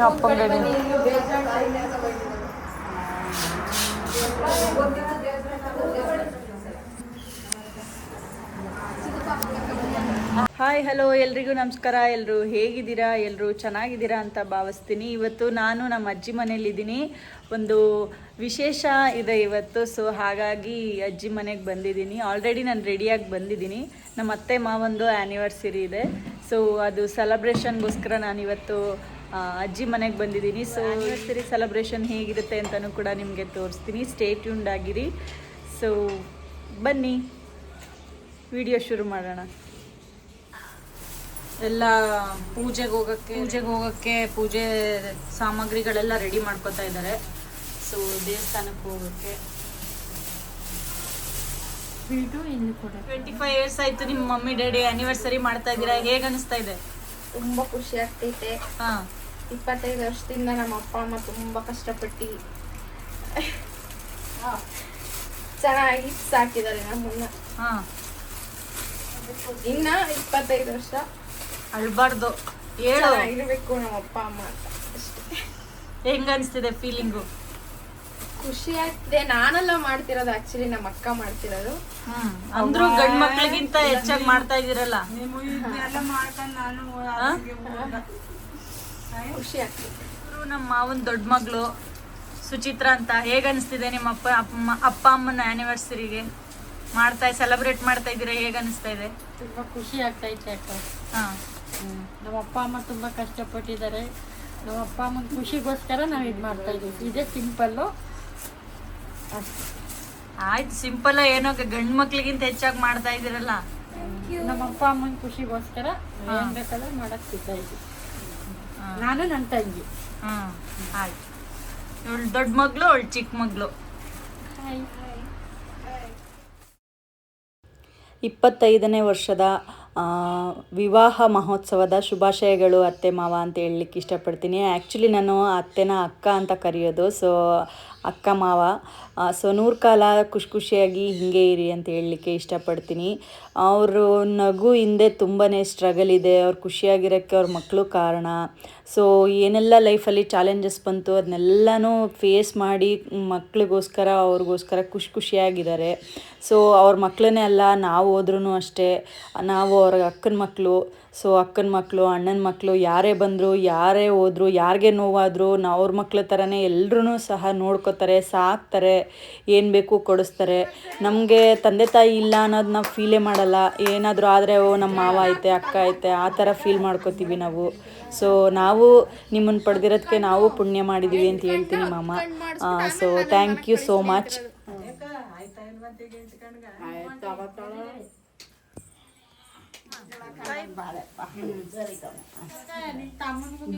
ಅಪ್ಪಂಗಡಿ hi hello ಎಲ್ರಿಗೂ ನಮಸ್ಕಾರ. ಎಲ್ಲರೂ ಹೇಗಿದ್ದೀರಾ? ಎಲ್ಲರೂ ಚೆನ್ನಾಗಿದ್ದೀರಾ ಅಂತ ಭಾವಿಸ್ತೀನಿ. ಇವತ್ತು ನಾನು ನಮ್ಮ ಅಜ್ಜಿ ಮನೇಲಿದ್ದೀನಿ. ಒಂದು ವಿಶೇಷ ಇದೆ ಇವತ್ತು. ಸೊ ಹಾಗಾಗಿ ಅಜ್ಜಿ ಮನೆಗೆ ಬಂದಿದ್ದೀನಿ. ಆಲ್ರೆಡಿ ನಾನು ರೆಡಿಯಾಗಿ ಬಂದಿದ್ದೀನಿ. ನಮ್ಮ ಅತ್ತೆ ಮಾವಂದು ಆ್ಯನಿವರ್ಸರಿ ಇದೆ. ಸೊ ಅದು ಸೆಲೆಬ್ರೇಷನ್ಗೋಸ್ಕರ ನಾನಿವತ್ತು ಅಜ್ಜಿ ಮನೆಗೆ ಬಂದಿದ್ದೀನಿ. ಸೊ ಆ್ಯನಿವರ್ಸರಿ ಸೆಲೆಬ್ರೇಷನ್ ಹೇಗಿರುತ್ತೆ ಅಂತಲೂ ಕೂಡ ನಿಮಗೆ ತೋರಿಸ್ತೀನಿ. ಸ್ಟೇ ಟ್ಯೂನ್ಡ್ ಆಗಿರಿ. ಸೊ ಬನ್ನಿ ವಿಡಿಯೋ ಶುರು ಮಾಡೋಣ. ಎಲ್ಲ ಪೂಜೆಗೆ ಹೋಗೋಕ್ಕೆ ಪೂಜೆ ಸಾಮಗ್ರಿಗಳೆಲ್ಲ ರೆಡಿ ಮಾಡ್ಕೋತಾ ಇದ್ದಾರೆ. ಸೊ ದೇವಸ್ಥಾನಕ್ಕೆ ಹೋಗೋಕ್ಕೆ 25 ಇಯರ್ಸ್ ಆಯ್ತು ನಿಮ್ಮ ಮಮ್ಮಿ ಡ್ಯಾಡಿ ಆ್ಯನಿವರ್ಸರಿ ಮಾಡ್ತಾ ಇದ್ದೀರಾ. ಹೇಗೆ ಅನಿಸ್ತಾ ಇದೆ? ತುಂಬ ಖುಷಿ ಆಗ್ತೈತೆ. 25 ವರ್ಷದಿಂದ ನಮ್ಮ ಅಪ್ಪ ಅಮ್ಮ ತುಂಬ ಕಷ್ಟಪಟ್ಟು ಚೆನ್ನಾಗಿ ಸಾಕಿದ್ದಾರೆ ನಮ್ಮನ್ನ. ಇನ್ನ 25 ವರ್ಷ ಅಳ್ಬಾರ್ದು, ಹೇಳು ಇರಬೇಕು ನಮ್ಮ ಅಪ್ಪ ಅಮ್ಮ ಅಂತ ಅಷ್ಟೇ. ಹೆಂಗ ಅನಿಸ್ತಿದೆ ಫೀಲಿಂಗು? ಖುಷಿ ಆಗ್ತಿದೆ. ನಾನೆಲ್ಲ ಮಾಡ್ತಿರೋದು, ಆಕ್ಚುಲಿ ನಮ್ಮ ಅಕ್ಕ ಮಾಡ್ತಿರೋದು. ಅಂದ್ರೂ ಗಂಡ್ ಮಕ್ಳಿಗಿಂತ ಹೆಚ್ಚಾಗಿ ಮಾಡ್ತಾ ಇದೀರಲ್ಲ. ಖುಷಿ ಆಗ್ತಿದೆ. ನಮ್ಮ ಮಾವನ್ ದೊಡ್ಡ ಮಗಳು ಸುಚಿತ್ರಾ ಅಂತ. ಹೇಗ ಅನಿಸ್ತಿದೆ ನಿಮ್ಮ ಅಪ್ಪ ಅಮ್ಮನ ಆ್ಯನಿವರ್ಸರಿಗೆ ಸೆಲೆಬ್ರೇಟ್ ಮಾಡ್ತಾ ಇದ್ದೀರಾ? ಹೇಗ ಅನಿಸ್ತಾ ಇದೆ? ತುಂಬಾ ಖುಷಿ ಆಗ್ತೈತೆ ಅಕ್ಕ. ನಮ್ಮ ಅಪ್ಪ ಅಮ್ಮ ತುಂಬಾ ಕಷ್ಟಪಟ್ಟಿದ್ದಾರೆ. ನಮ್ಮ ಅಪ್ಪ ಅಮ್ಮನ ಖುಷಿಗೋಸ್ಕರ ನಾವು ಇದು ಮಾಡ್ತಾ ಇದೀವಿ. ಇದೇ ಸಿಂಪಲ್ಲು. ಆಯ್ತು, ಸಿಂಪಲ್ ಏನೋ ಗಂಡ್ ಮಕ್ಳಿಗಿಂತ ಹೆಚ್ಚಾಗಿ ಮಾಡ್ತಾ ಇದ್ದೀರಲ್ಲ. ನಮ್ಮ ಅಪ್ಪ ಅಮ್ಮನ ಖುಷಿಗೋಸ್ಕರ ಏನ್ ಬೇಕಾದ್ರೆ ಮಾಡಕ್ ಸಿಗ್ತಾ ಇದ್ವಿ. ನಾನು ನನ್ನ ತಂಗಿ. ಆಯ್ತು, ಇವಳು ದೊಡ್ಡ ಮಗಳು, ಅವಳು ಚಿಕ್ಕ ಮಗಳು. 25ನೇ ವರ್ಷದ ವಿವಾಹ ಮಹೋತ್ಸವದ ಶುಭಾಶಯಗಳು ಅತ್ತೆ ಮಾವ ಅಂತ ಹೇಳಲಿಕ್ಕೆ ಇಷ್ಟಪಡ್ತೀನಿ. ಆ್ಯಕ್ಚುಲಿ ನಾನು ಅತ್ತೆನ ಅಕ್ಕ ಅಂತ ಕರೆಯೋದು. ಸೊ ಅಕ್ಕ ಮಾವ. ಸೊ 100 ಕಾಲ ಖುಷಿಯಾಗಿ ಹೀಗೆ ಇರಿ ಅಂತ ಹೇಳಲಿಕ್ಕೆ ಇಷ್ಟಪಡ್ತೀನಿ. ಅವರು ನಗು ಹಿಂದೆ ತುಂಬಾ ಸ್ಟ್ರಗಲ್ ಇದೆ. ಅವ್ರು ಖುಷಿಯಾಗಿರೋಕ್ಕೆ ಅವ್ರ ಮಕ್ಕಳು ಕಾರಣ. ಸೊ ಏನೆಲ್ಲ ಲೈಫಲ್ಲಿ ಚಾಲೆಂಜಸ್ ಬಂತು ಅದನ್ನೆಲ್ಲನೂ ಫೇಸ್ ಮಾಡಿ ಮಕ್ಳಿಗೋಸ್ಕರ ಅವ್ರಿಗೋಸ್ಕರ ಖುಷಿಯಾಗಿದ್ದಾರೆ. ಸೊ ಅವ್ರ ಮಕ್ಕಳನ್ನೇ ಅಲ್ಲ, ನಾವು ಹೋದ್ರೂ ಅಷ್ಟೇ, ನಾವು ಅವ್ರ ಅಕ್ಕನ ಮಕ್ಕಳು. ಸೊ ಅಕ್ಕನ ಮಕ್ಕಳು, ಅಣ್ಣನ ಮಕ್ಕಳು, ಯಾರೇ ಬಂದರು ಯಾರೇ ಹೋದ್ರು, ಯಾರಿಗೆ ನೋವಾದರೂ ಅವ್ರ ಮಕ್ಳ ಥರನೇ ಎಲ್ಲರೂ ಸಹ ನೋಡ್ಕೋತಾರೆ, ಸಾಕ್ತಾರೆ, ಏನು ಬೇಕು ಕೊಡಿಸ್ತಾರೆ. ನಮಗೆ ತಂದೆ ತಾಯಿ ಇಲ್ಲ ಅನ್ನೋದು ನಾವು ಫೀಲೇ ಮಾಡಲ್ಲ. ಏನಾದರೂ ಆದರೆ ನಮ್ಮ ಮಾವ ಐತೆ, ಅಕ್ಕ ಐತೆ, ಆ ಥರ ಫೀಲ್ ಮಾಡ್ಕೋತೀವಿ ನಾವು. ಸೊ ನಾವು ನಿಮ್ಮನ್ನು ಪಡೆದಿರೋದಕ್ಕೆ ನಾವು ಪುಣ್ಯ ಮಾಡಿದ್ದೀವಿ ಅಂತ ಹೇಳ್ತೀನಿ ಮಾಮ. So thank you so much.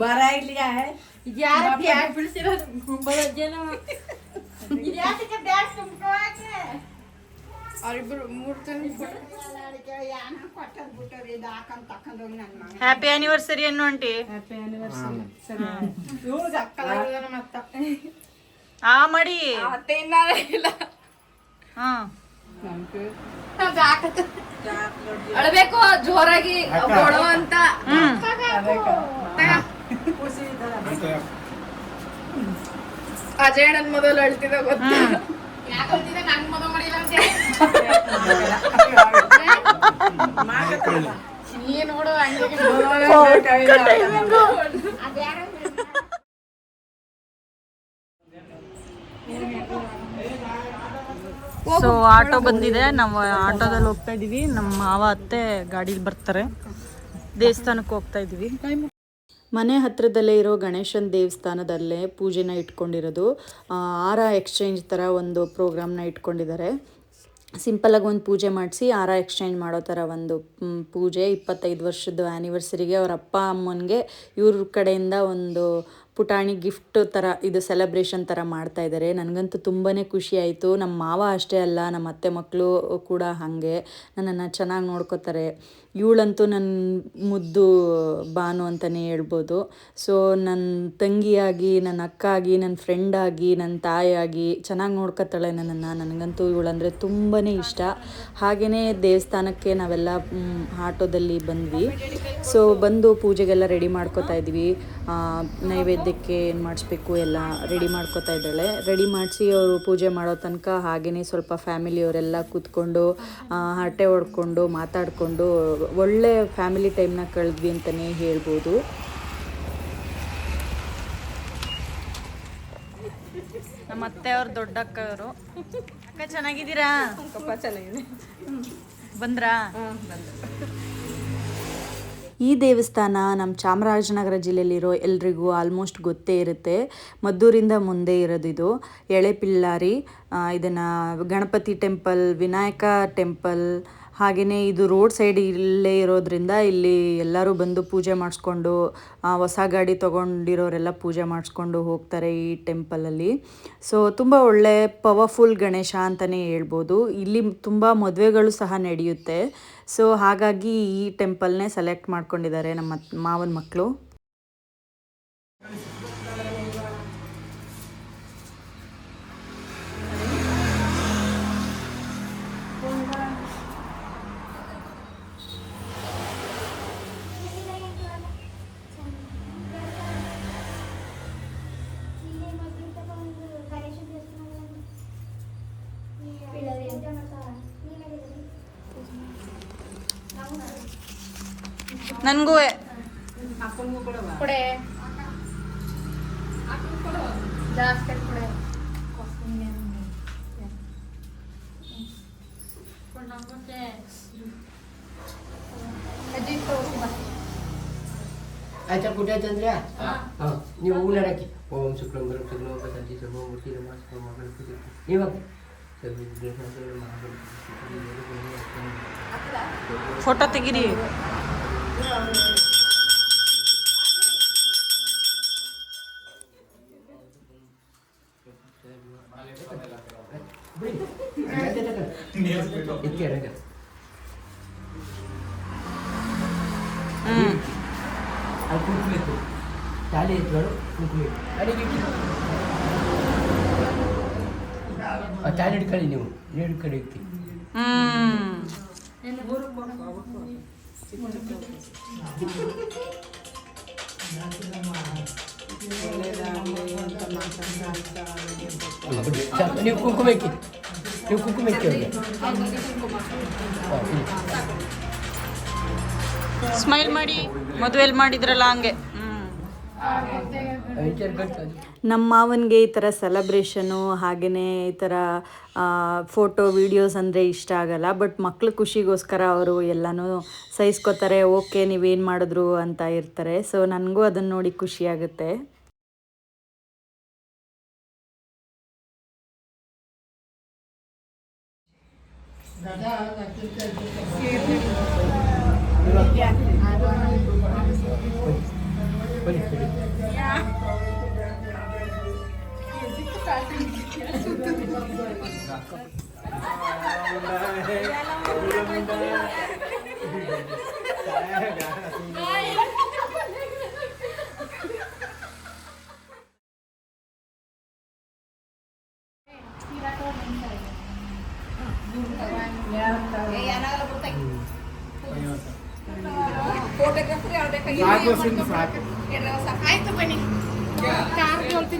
ಬರ ಇಲ್ಲಿ ಅವ್ರಿಬ್ರು 3 ತಿಂಗಳು ಹ್ಯಾಪಿ ಆನಿವರ್ಸರಿ ಅನ್ನು ಆಂಟಿ. ಮಾಡಿ ಅಳಬೇಕು ಜೋರಾಗಿ ಕೊಡು ಅಂತ. ಅಜಯ್ ನನ್ ಮೊದಲು ಅಳ್ತಿದ ಗೊತ್ತ. ನನ್ ಮೊದಲು ಮಾಡಿಲ್ಲ ಅಂತ ನೋಡು. ಸೊ ಆಟೋ ಬಂದಿದೆ, ನಾವು ಆಟೋದಲ್ಲಿ ಹೋಗ್ತಾ ಇದೀವಿ. ನಮ್ಮ ಮಾವ ಅತ್ತೆ ಗಾಡೀಲಿ ಬರ್ತಾರೆ. ದೇವಸ್ಥಾನಕ್ಕೆ ಹೋಗ್ತಾ ಇದೀವಿ. ಮನೆ ಹತ್ತಿರದಲ್ಲೇ ಇರೋ ಗಣೇಶನ ದೇವಸ್ಥಾನದಲ್ಲೇ ಪೂಜೆನ ಇಟ್ಕೊಂಡಿರೋದು. ಹಾರ ಎಕ್ಸ್ಚೇಂಜ್ ಥರ ಒಂದು ಪ್ರೋಗ್ರಾಮ್ನ ಇಟ್ಕೊಂಡಿದ್ದಾರೆ. ಸಿಂಪಲಾಗಿ ಒಂದು ಪೂಜೆ ಮಾಡಿಸಿ ಹಾರ ಎಕ್ಸ್ಚೇಂಜ್ ಮಾಡೋ ಥರ ಒಂದು ಪೂಜೆ. 25 ವರ್ಷದ ಆ್ಯನಿವರ್ಸರಿಗೆ ಅವ್ರ ಅಪ್ಪ ಅಮ್ಮನಿಗೆ ಇವ್ರ ಕಡೆಯಿಂದ ಒಂದು ಪುಟಾಣಿ ಗಿಫ್ಟ್ ಥರ ಇದು ಸೆಲೆಬ್ರೇಷನ್ ಥರ ಮಾಡ್ತಾಯಿದ್ದಾರೆ. ನನಗಂತೂ ತುಂಬಾ ಖುಷಿ ಆಯಿತು. ನಮ್ಮ ಮಾವ ಅಷ್ಟೇ ಅಲ್ಲ, ನಮ್ಮ ಅತ್ತೆ ಮಕ್ಕಳು ಕೂಡ ಹಾಗೆ ನನ್ನನ್ನು ಚೆನ್ನಾಗಿ ನೋಡ್ಕೋತಾರೆ. ಇವಳಂತೂ ನನ್ನ ಮುದ್ದು ಬಾನು ಅಂತಲೇ ಹೇಳ್ಬೋದು. ಸೊ ನನ್ನ ತಂಗಿಯಾಗಿ, ನನ್ನ ಅಕ್ಕ ಆಗಿ, ನನ್ನ ಫ್ರೆಂಡ್ ಆಗಿ, ನನ್ನ ತಾಯಿಯಾಗಿ ಚೆನ್ನಾಗಿ ನೋಡ್ಕೊತಾಳೆ ನನ್ನನ್ನು. ನನಗಂತೂ ಇವಳಂದರೆ ತುಂಬಾ ಇಷ್ಟ. ಹಾಗೆಯೇ ದೇವಸ್ಥಾನಕ್ಕೆ ನಾವೆಲ್ಲ ಆಟೋದಲ್ಲಿ ಬಂದ್ವಿ. ಸೊ ಬಂದು ಪೂಜೆಗೆಲ್ಲ ರೆಡಿ ಮಾಡ್ಕೋತಾ ಇದ್ವಿ. ನೈವೇದ್ಯಕ್ಕೆ ಏನು ಮಾಡಿಸ್ಬೇಕು ಎಲ್ಲ ರೆಡಿ ಮಾಡ್ಕೋತಾ ಇದ್ದಾಳೆ. ರೆಡಿ ಮಾಡಿಸಿ ಅವರು ಪೂಜೆ ಮಾಡೋ ತನಕ ಹಾಗೆಯೇ ಸ್ವಲ್ಪ ಫ್ಯಾಮಿಲಿಯವರೆಲ್ಲ ಕೂತ್ಕೊಂಡು ಹರಟೆ ಹೊಡ್ಕೊಂಡು ಮಾತಾಡಿಕೊಂಡು ಒಳ್ಳೆ ಫ್ಯಾಮಿಲಿ ಟೈಮ್ನ ಕಳೆದ್ವಿ ಅಂತಲೇ ಹೇಳ್ಬೋದು. ನಮ್ಮ ಅತ್ತೆ ಅವ್ರ ದೊಡ್ಡ ಅಕ್ಕ ಅವರು. ಅಕ್ಕ ಚೆನ್ನಾಗಿದ್ದೀರಾ? ಚೆನ್ನಾಗಿದೆ. ಬಂದ್ರಾ? ಈ ದೇವಸ್ಥಾನ ನಮ್ಮ ಚಾಮರಾಜನಗರ ಜಿಲ್ಲೆಯಲ್ಲಿರೋ ಎಲ್ರಿಗೂ ಆಲ್ಮೋಸ್ಟ್ ಗೊತ್ತೇ ಇರುತ್ತೆ. ಮದ್ದೂರಿಂದ ಮುಂದೆ ಇರೋದಿದು ಎಳೆ ಪಿಳ್ಳಾರಿ. ಇದನ್ನು ಗಣಪತಿ ಟೆಂಪಲ್, ವಿನಾಯಕ ಟೆಂಪಲ್, ಹಾಗೆಯೇ ಇದು ರೋಡ್ ಸೈಡ್ ಇಲ್ಲೇ ಇರೋದ್ರಿಂದ ಇಲ್ಲಿ ಎಲ್ಲರೂ ಬಂದು ಪೂಜೆ ಮಾಡಿಸ್ಕೊಂಡು ಹೊಸ ಗಾಡಿ ತೊಗೊಂಡಿರೋರೆಲ್ಲ ಪೂಜೆ ಮಾಡಿಸ್ಕೊಂಡು ಹೋಗ್ತಾರೆ ಈ ಟೆಂಪಲಲ್ಲಿ. ಸೊ ತುಂಬ ಒಳ್ಳೆ ಪವರ್ಫುಲ್ ಗಣೇಶ ಅಂತಲೇ ಹೇಳ್ಬೋದು. ಇಲ್ಲಿ ತುಂಬ ಮದುವೆಗಳು ಸಹ ನಡೆಯುತ್ತೆ. ಸೊ ಹಾಗಾಗಿ ಈ ಟೆಂಪಲ್ನೇ ಸೆಲೆಕ್ಟ್ ಮಾಡ್ಕೊಂಡಿದ್ದಾರೆ ನಮ್ಮ ಮಾವನ ಮಕ್ಕಳು. ನನಗೂ ಕೊಡೆ ಜಾಸ್ತಿ ಕೊಡೆ. अच्छा कुठे चंद्र्या हां ನೀವು ಹೂನ ಹಾಕಿ ಓಂ ಶುಕ್ಲಂ ವರಂ ಶುಕ್ಲಂ ಪತಂತಿ ಸರ್ವಂ ಮೂರ್ತಿ ನಮಸ್ಕಾರ ಮಂಗಳಪತಿ ಇವಾಗ ಫೋಟೋ ತೆಗಿರಿ. ಅದು ಕುಂಕುಮಕ್ಕೆ ತಾಲಿ ಎತ್ಗಳು ಕುಂಕುಮ ಅಡಿಗೆ ತಾಲಿ ಹಿಡ್ಕೊಳ್ಳಿ ನೀವು ಹಿಡ್ಕೊಂಡು ಇರ್ತೀವಿ. ನೀವು ಕುಂಕುಮಕ್ಕೆ ಅವ್ರಿಗೆ ಸ್ಮೈಲ್ ಮಾಡಿ ಮದುವೆಲಿ ಮಾಡಿದ್ರಲ್ಲ ಹಂಗೆ. ನಮ್ಮ ಮಾವನಿಗೆ ಈ ಥರ ಸೆಲೆಬ್ರೇಷನು ಹಾಗೆಯೇ ಈ ಥರ ಫೋಟೋ ವೀಡಿಯೋಸ್ ಅಂದರೆ ಇಷ್ಟ ಆಗಲ್ಲ. ಬಟ್ ಮಕ್ಳು ಖುಷಿಗೋಸ್ಕರ ಅವರು ಎಲ್ಲನೂ ಸಹಿಸ್ಕೋತಾರೆ. ಓಕೆ ನೀವೇನು ಮಾಡಿದ್ರು ಅಂತ ಇರ್ತಾರೆ. ಸೊ ನನಗೂ ಅದನ್ನು ನೋಡಿ ಖುಷಿಯಾಗುತ್ತೆ.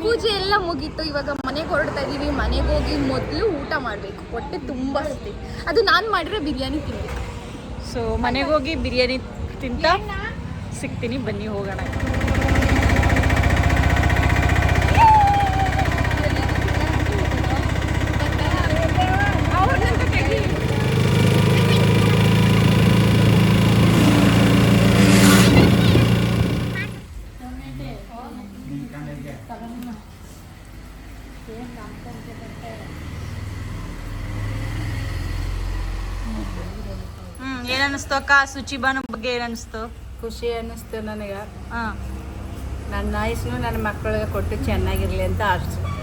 ಪೂಜೆ ಎಲ್ಲ ಮುಗೀತು. ಇವಾಗ ಮನೆಗೆ ಹೊರಡ್ತಾ ಇದೀವಿ. ಮನೆಗೆ ಹೋಗಿ ಮೊದಲು ಊಟ ಮಾಡಬೇಕು. ಹೊಟ್ಟೆ ತುಂಬ ಹಸ್ತಿ. ಅದು ನಾನು ಮಾಡಿರೋ ಬಿರಿಯಾನಿ ತಿನ್ಬೇಕು. ಸೊ ಮನೆಗೆ ಹೋಗಿ ಬಿರಿಯಾನಿ ತಿಂತ ಸಿಗ್ತೀನಿ. ಬನ್ನಿ ಹೋಗೋಣ. ಏನನ್ನಿಸ್ತು ಅಕ್ಕ? ಶುಚಿಬಾನು ಬಗ್ಗೆ ಏನನ್ನಿಸ್ತು? ಖುಷಿ ಅನ್ನಿಸ್ತು ನನಗೆ. ಹಾಂ, ನನ್ನ ಆಯುಸ್ನು ನನ್ನ ಮಕ್ಕಳಿಗೆ ಕೊಟ್ಟು ಚೆನ್ನಾಗಿರ್ಲಿ ಅಂತ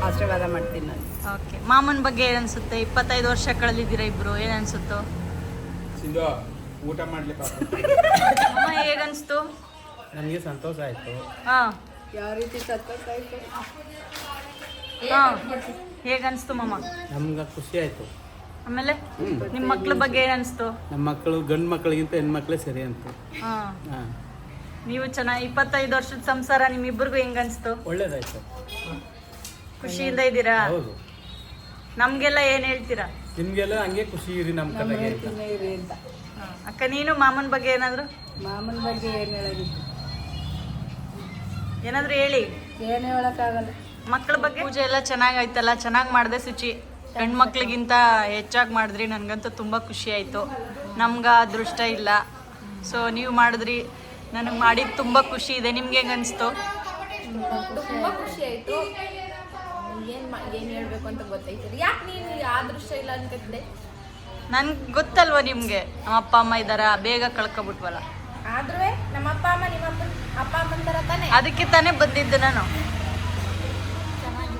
ಆಶೀರ್ವಾದ ಮಾಡ್ತೀನಿ ನಾನು. ಓಕೆ. ಮಾಮನ ಬಗ್ಗೆ ಏನನ್ಸುತ್ತೆ? 25 ವರ್ಷ ಕಳೆದಿದ್ದೀರಾ ಇಬ್ರು, ಏನನ್ಸುತ್ತೋ? ಸಿಂಧು ಊಟ ಮಾಡ್ಲಿಕ್ಕೆ ಅಮ್ಮ ಹೇಗನ್ಸ್ತು? ನನಗೆ ಸಂತೋಷ ಆಯ್ತು. ಹಾಂ ಯಾವ ರೀತಿ ಸಂತೋಷ ಆಯ್ತು. ಹಾಂ, ಹೇಗನ್ಸ್ತು ಮಾಮ? ನಮ್ಗೆ ಖುಷಿ ಆಯ್ತು. ಆಮೇಲೆ ನಿಮ್ಮ ಮಕ್ಳ ಬಗ್ಗೆ ಏನನ್ಸ್ತು? ನಮ್ಮ ಮಕ್ಕಳು ಗಂಡು ಮಕ್ಕಳಿಗಿಂತ ಹೆಣ್ಮಕ್ಳೇ ಸರಿ ಅಂತ. ಹಾಂ, ಹಾಂ, ನೀವು ಚೆನ್ನಾಗಿ 25 ವರ್ಷದ ಸಂಸಾರ ನಿಮ್ಮಿಬ್ಬರಿಗೂ ಹೆಂಗ್ ಅನ್ಸ್ತು? ಒಳ್ಳೇದಾಯ್ತು. ಖುಷಿಯಿಂದ ಇದ್ದೀರಾ? ಹೌದು. ನಮ್ಗೆಲ್ಲ ಏನ್ ಹೇಳ್ತೀರಾ? ನಿಮ್ಗೆಲ್ಲ ಹಂಗೆ ಖುಷಿ ಇರಿ ನಮ್ಮ ಕಡೆಗೆ ಅಂತ. ಇರಿ ಅಂತ. ಅಕ್ಕ ನೀನು ಮಾಮನ ಬಗ್ಗೆ ಏನಾದ್ರು ಮಾಮನ ಬಗ್ಗೆ ಏನು ಹೇಳೋದಿತ್ತು? ಏನಾದ್ರು ಹೇಳಿ. ಏನು ಹೇಳೋಕ್ಕಾಗಲ್ಲ. ಮಕ್ಕಳ ಬಗ್ಗೆ ಪೂಜೆ ಎಲ್ಲ ಚೆನ್ನಾಗಾಯ್ತಲ್ಲ? ಚೆನ್ನಾಗಿ ಮಾಡಿದೆ ಸುಚಿ. ಹೆಣ್ಮಕ್ಳಿಗಿಂತ ಹೆಚ್ಚಾಗಿ ಮಾಡಿದ್ರಿ. ನನಗಂತೂ ತುಂಬ ಖುಷಿ ಆಯಿತು. ನಮ್ಗೆ ಅದೃಷ್ಟ ಇಲ್ಲ, ಸೊ ನೀವು ಮಾಡಿದ್ರಿ. ನನಗೆ ಮಾಡಿದ್ದು ತುಂಬ ಖುಷಿ ಇದೆ. ನಿಮ್ಗೆ ಹೆಂಗೆ ಅನಿಸ್ತು? ತುಂಬ ಖುಷಿ ಆಯಿತು. ಏನು ಹೇಳಬೇಕು ಅಂತ ಗೊತ್ತಾಯ್ತು. ಯಾಕೆ ನೀನು ಅದೃಷ್ಟ ಇಲ್ಲ ಅನ್ಕತ್ತಿದ್ದೆ? ನನ್ಗೆ ಗೊತ್ತಲ್ವ ನಿಮಗೆ, ನಮ್ಮ ಅಪ್ಪ ಅಮ್ಮ ಇದ್ದಾರ, ಬೇಗ ಕಳ್ಕೊಬಿಟ್ವಲ್ಲ. ಆದ್ರೂ ನಮ್ಮ ಅಪ್ಪ ಅಮ್ಮ ನಿಮ್ಮ ಅಪ್ಪ ಅಮ್ಮನ ಥರ ತಾನೆ. ಅದಕ್ಕೆ ತಾನೇ ಬಂದಿದ್ದು ನಾನು. ಚೆನ್ನಾಗಿ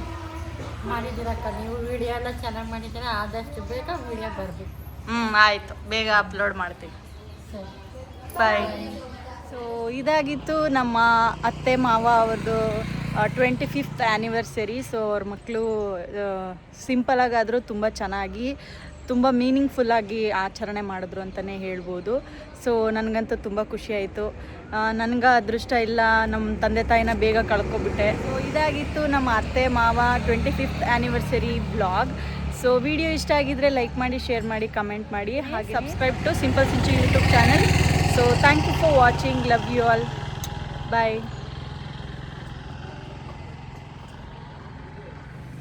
ಮಾಡಿದ್ದೀರಕ್ಕ ನೀವು. ವಿಡಿಯೋ ಎಲ್ಲ ಚೆನ್ನಾಗಿ ಮಾಡಿದ್ದೀರ. ಆದಷ್ಟು ಬೇಗ ವಿಡಿಯೋ ಬರಬೇಕು. ಆಯಿತು, ಬೇಗ ಅಪ್ಲೋಡ್ ಮಾಡ್ತೀವಿ. ಸರಿ, ಬಾಯ್. ಸೊ ಇದಾಗಿತ್ತು ನಮ್ಮ ಅತ್ತೆ ಮಾವ ಅವ್ರದ್ದು 25th ಆ್ಯನಿವರ್ಸರಿ. ಸೊ ಅವ್ರ ಮಕ್ಕಳು ಸಿಂಪಲಾಗಾದರೂ ತುಂಬ ಚೆನ್ನಾಗಿ, ತುಂಬ ಮೀನಿಂಗ್ಫುಲ್ಲಾಗಿ ಆಚರಣೆ ಮಾಡಿದ್ರು ಅಂತಲೇ ಹೇಳ್ಬೋದು. ಸೊ ನನಗಂತೂ ತುಂಬ ಖುಷಿ ಆಯಿತು. ನನಗೆ ಅದೃಷ್ಟ ಇಲ್ಲ, ನಮ್ಮ ತಂದೆ ತಾಯಿನ ಬೇಗ ಕಳ್ಕೊಬಿಟ್ಟೆ. ಸೊ ಇದಾಗಿತ್ತು ನಮ್ಮ ಅತ್ತೆ ಮಾವ 25th anniversary blog. So video ಇಷ್ಟ ಆಗಿದ್ದರೆ ಲೈಕ್ ಮಾಡಿ, ಶೇರ್ ಮಾಡಿ, ಕಮೆಂಟ್ ಮಾಡಿ. ಹಾಗೆ subscribe to simple Sinchu YouTube channel. So thank you for watching. Love you all. Bye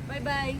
bye bye.